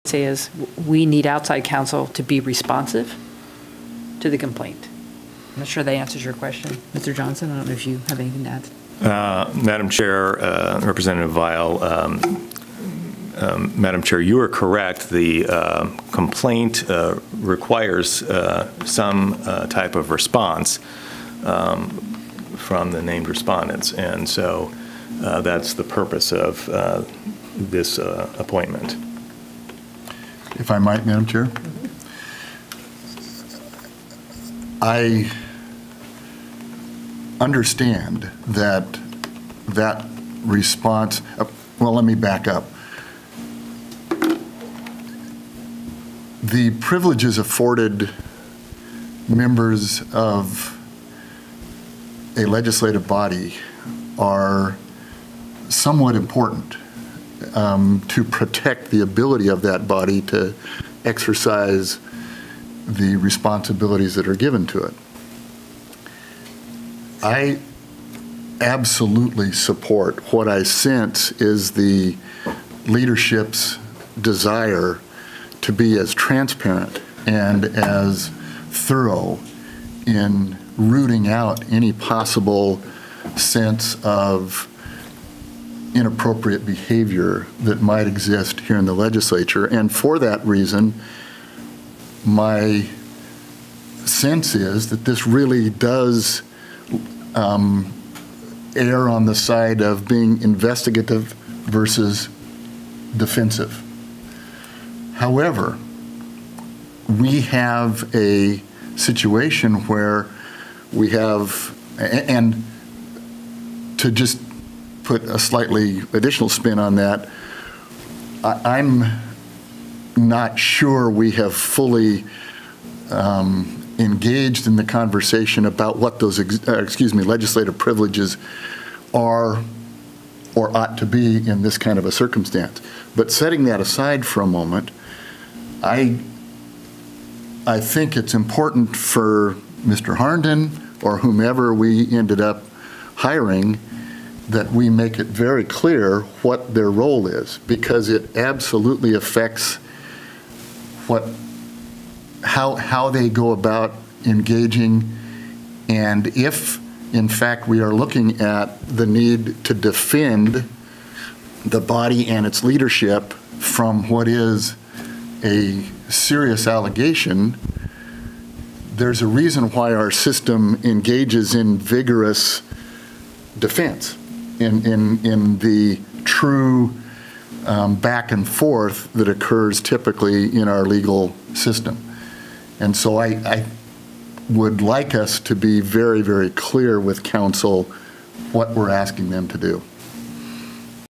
say is we need outside counsel to be responsive to the complaint. I'm not sure that answers your question, Mr. Johnson. I don't know if you have anything to add. Madam Chair, Representative Vial, Madam Chair, you are correct. The complaint requires some type of response from the named respondents, and so that's the purpose of this appointment. If I might, Madam Chair. I understand that response, well, let me back up. The privileges afforded members of a legislative body are somewhat important to protect the ability of that body to exercise the responsibilities that are given to it. I absolutely support what I sense is the leadership's desire to be as transparent and as thorough in rooting out any possible sense of inappropriate behavior that might exist here in the legislature. And for that reason, my sense is that this really does err on the side of being investigative versus defensive. However, we have a situation where we have, and to just put a slightly additional spin on that, I'm not sure we have fully engaged in the conversation about what those, legislative privileges are or ought to be in this kind of a circumstance. But setting that aside for a moment, I think it's important for Mr. Harnden or whomever we ended up hiring that we make it very clear what their role is, because it absolutely affects how they go about engaging, and if in fact we are looking at the need to defend the body and its leadership from what is a serious allegation, there's a reason why our system engages in vigorous defense, in the true back and forth that occurs typically in our legal system. And so I would like us to be very, very clear with counsel what we're asking them to do.